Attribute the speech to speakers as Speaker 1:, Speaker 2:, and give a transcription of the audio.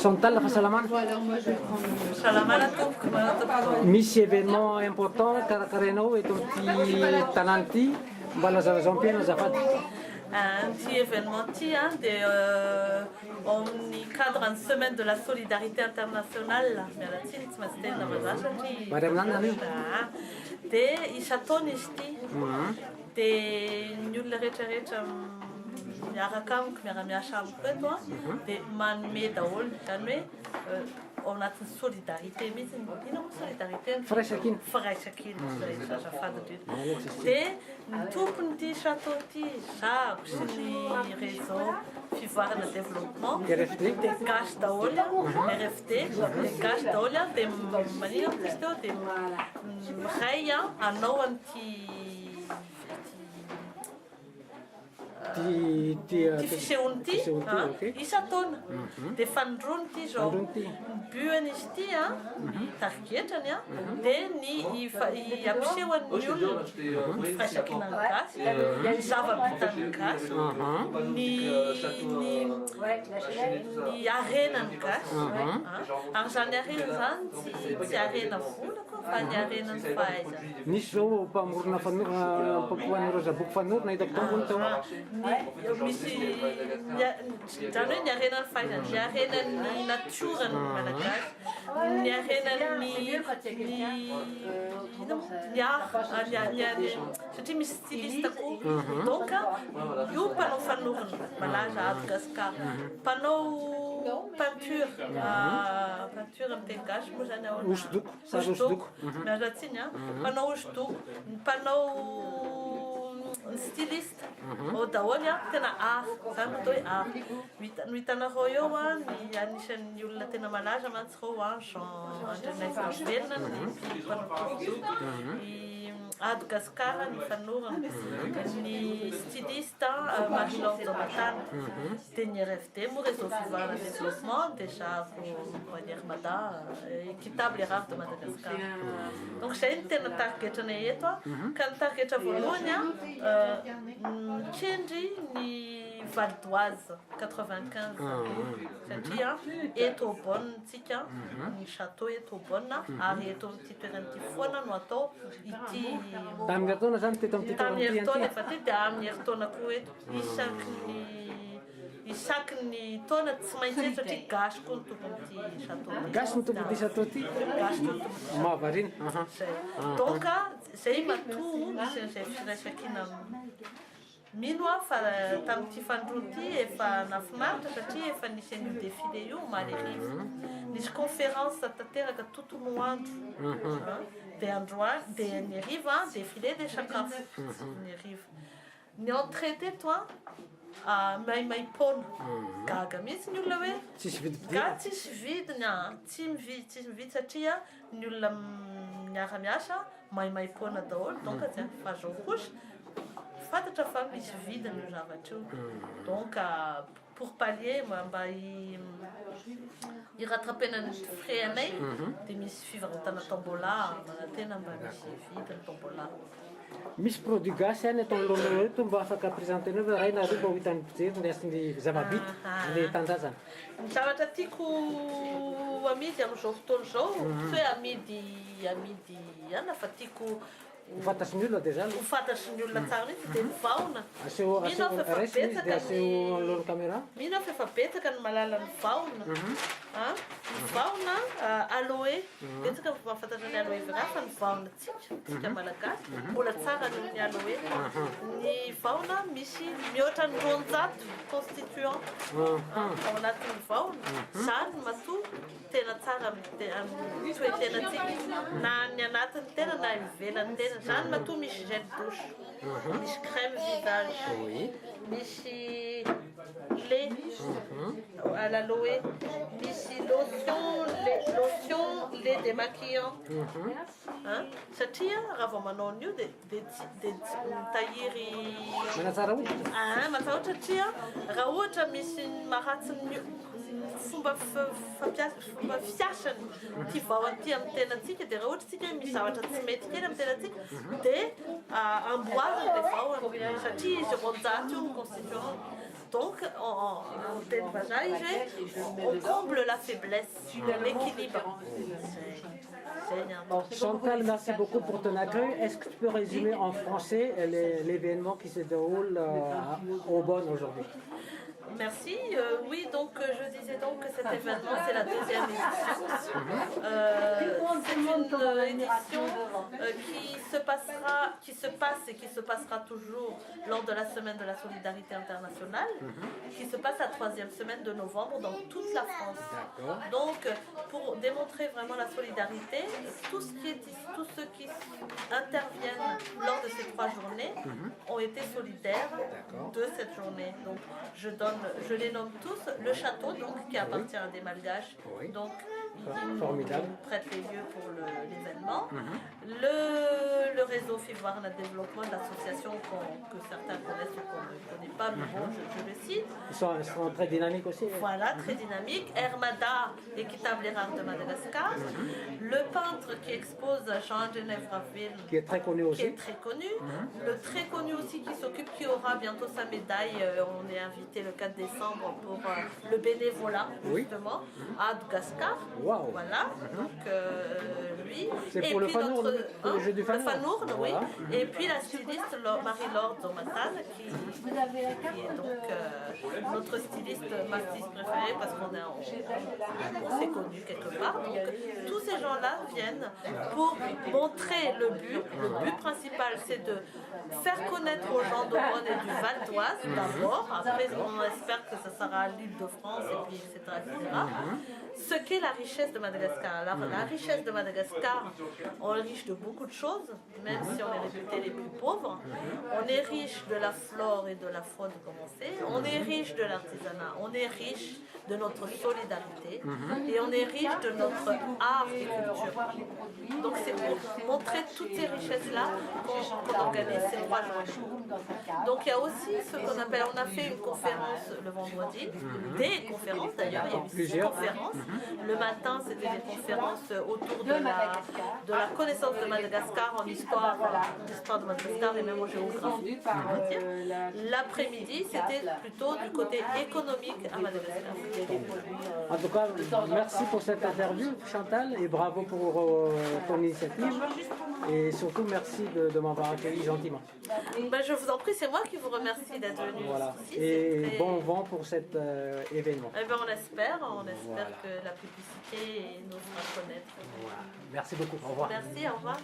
Speaker 1: Chantal, fahasalamana.
Speaker 2: Salamana tompoko manatopoko.
Speaker 1: Misy événement important karakarainao eto amin'ity tanàna ity mba lazalazam-piaina azafady.
Speaker 2: Petit événement dia amin'ny cadre une semaine de la solidarité internationale mialatsiny tsy maintsy tena mazatra satria
Speaker 1: Bary amin'any zany io.
Speaker 2: dia isataona izy ity dia ny olona rehetrarehetra miaraka amiko miara-miasa amiko eto dia manome daholo zany hoe ao anatin'ny solidarité mihitsy ino moa solidarité
Speaker 1: Firaisakina.
Speaker 2: firaisakina rehetra azafady indrindra dia ny tompon'ity château ity zako sy ny réseau fivoarana développement
Speaker 1: RFD.
Speaker 2: dia gasy daholo RFD dia gasy daholo dia manino izy teo dia ray anao an'ity ty fisehoany ity isa-taona dia fanondroany ity zao buany izy ity tarigetrany dia ny ampisehoan'ny olona ny firaisakina ny gasy ny zava-bitany gasy ny arenany gasy ary zany arena zany tsy arena volako fa ny arenany fahaizana.
Speaker 1: Nisy zao mpamorona mpapoany rozaboky fanorona hitako tambony tao.
Speaker 2: Misy zany hoe ny arenany fahaizana ny arenany natiorany malagasy ny arenany satria misy styliste koa donc io mpanao fanorona malaza à Madagascar mpanao peinture amin'ny teny gasy moa zany ao
Speaker 1: hosodoko
Speaker 2: miaratsiny mpanao hosodoko mpanao ny styliste ao daholo tena art zany atao hoe art no hitanareo eo ny anisan'ny olona tena malaza mantsy reo Jean Andrenay Velona ny mpanao hosodoko Madagascar ny fanorana ny styliste Marie-Laure Zamatana dia ny RFD moa réseau fivoarana développement déjà pour manière mada équitable et rare de Madagascar. Donc zay ny tena targetranay eto ka ny targetra voalohany mikendry ny Val d'Oise 95 satria eto Bonne tsika ny château eto Bonne ary eto amin'ity toerana ity foana no atao ity
Speaker 1: tamin'ny heritaona zany teto amin'ity
Speaker 2: tamin'ny heritaona efa ty dia amin'ny heritaona koa eto isaky ny taona tsy maintsy eto satria gasy koa ny tompon'ity château
Speaker 1: gasy ny tompon'ity château ity mahavarina
Speaker 2: donc zay matoa misy an'izay firaisakina mino fa tamin'ity fandroana ity efa nafinaritra satria efa nisy an'io défilé io malerivo nisy conférence tanteraka tontolo andro dia androany dia ny hariva défilé dia sakafo ny hariva ny entrée teto maimaimpona gaga mihitsy ny olona hoe ga tsisy vidiny tsy mividy satria ny olona miara-miasa maimaimpona daholo donc fa zao kosa fantatra fa misy vidiny io zavatra io donc pour pallier mba hirattrapena ny frais anay dia misy fivarotana tombola manatena mba misy vidiny tombola.
Speaker 1: Misy produit gasy any atao alohanareo eto mba afaka présentenao fa ray nareo mba ho hitan'ny mpijery ny zava-bity le tanjazana.
Speaker 2: Ny zavatra tiako amidy amin'izao fotoana izao tsy hoe amidy ana fa tiako
Speaker 1: fantatry ny olona dia zany
Speaker 2: ho fantatry ny olona tsara mihitsy dia mivaona
Speaker 1: aseho raisiny izy dia aseho alohan'ny caméra
Speaker 2: mino fa efa betsaka ny malala ny vaona ny vaona aloe betsaka mahafantatra ny aloe vera fa ny vaona tsika malagasy mbola tsara ny aloe ny vaona misy mihoatra ny 900 constituant ao anatin'ny vaona zany matoa tena tsara amin'ny toe-tena tsika na ny anatiny tena na ivelany tena zany matoa misy gel douche misy crème visage misy lait à l'aloe misy lotion lait démaquillant satria raha vao manao an'io dia mitahiry
Speaker 1: manatsara hoditra
Speaker 2: matsara hoditra satria raha ohatra misy maharatsy fomba fiasany ty vao aty amin'ny tenantsika dia raha ohatra tsika hoe misy zavatra tsy mety kely amin'ny tenantsika dia amboarina ilay vahona satria izy roanjato io ny constitution. Donc, en tête vazaille, on comble la faiblesse, l'équilibre.
Speaker 1: Chantal, merci beaucoup pour ton accueil. Est-ce que tu peux résumer en français l'événement qui se déroule au Bonn aujourd'hui?
Speaker 2: Merci. Oui, donc je disais donc que cet événement, c'est la deuxième édition. C'est une édition qui se passe et qui se passera toujours lors de la semaine de la solidarité internationale, qui se passe la 3e semaine de novembre dans toute la France. Donc, pour démontrer vraiment la solidarité, tous ceux qui interviennent lors de ces 3 journées ont été solidaires de cette journée. Donc, je les nomme tous. Le château, donc, qui appartient à des Malgaches, donc ils prêtent les lieux pour l'événement. Le réseau Fivoirna Développement, l'association que certains connaissent ou qu'on ne connaît pas, mais bon, je le cite.
Speaker 1: Ils sont très dynamiques aussi.
Speaker 2: Voilà, très dynamiques. Hermada, l'équitable et rare de Madagascar. Le peintre qui expose à Jean-Genève Raville,
Speaker 1: qui est très connu aussi.
Speaker 2: Qui est très connu. Le très connu aussi qui aura bientôt sa médaille. On est invité le 4 décembre pour le bénévolat, justement, à Madagascar.
Speaker 1: Wow.
Speaker 2: Voilà, donc lui.
Speaker 1: C'est pour le Fanour, le jeu du Fanour.
Speaker 2: Le Fanour, oui. Et puis la styliste Marie-Laure Zomatan, qui est donc notre styliste, ma styliste préférée, parce qu'on s'est connus quelque part. Donc tous ces gens-là viennent pour montrer le but. Le but principal, c'est de faire connaître aux gens d'Aubonne et du Val d'Oise d'abord. Après, on espère que ça sera à l'Île-de-France, et puis etc. Ce qu'est la richesse de Madagascar. Alors, la richesse de Madagascar, on est riche de beaucoup de choses, même si on est réputé les plus pauvres. On est riche de la flore et de la faune, comme on sait. On est riche de l'artisanat. On est riche de notre solidarité. Et on est riche de notre art et culture. Donc, c'est pour montrer toutes ces richesses-là qu'on organise ces 3 jours. Donc, il y a aussi ce qu'on appelle, on a fait une conférence le vendredi, des conférences d'ailleurs, il y a eu
Speaker 1: plusieurs
Speaker 2: conférences. Le matin, c'était des conférences autour de la connaissance de Madagascar en histoire de Madagascar et même en géographie, on va dire. L'après-midi, c'était plutôt du côté économique à Madagascar.
Speaker 1: En tout cas, merci pour cette interview, Chantal, et bravo pour ton initiative. Et surtout, merci de m'avoir accueilli gentiment.
Speaker 2: Ben, je vous en prie, c'est moi qui vous remercie d'être venu ici.
Speaker 1: Et bon vent pour cet événement.
Speaker 2: Eh ben, on espère que la publicité nous fera connaître.
Speaker 1: Merci beaucoup, au revoir.
Speaker 2: Merci, au revoir.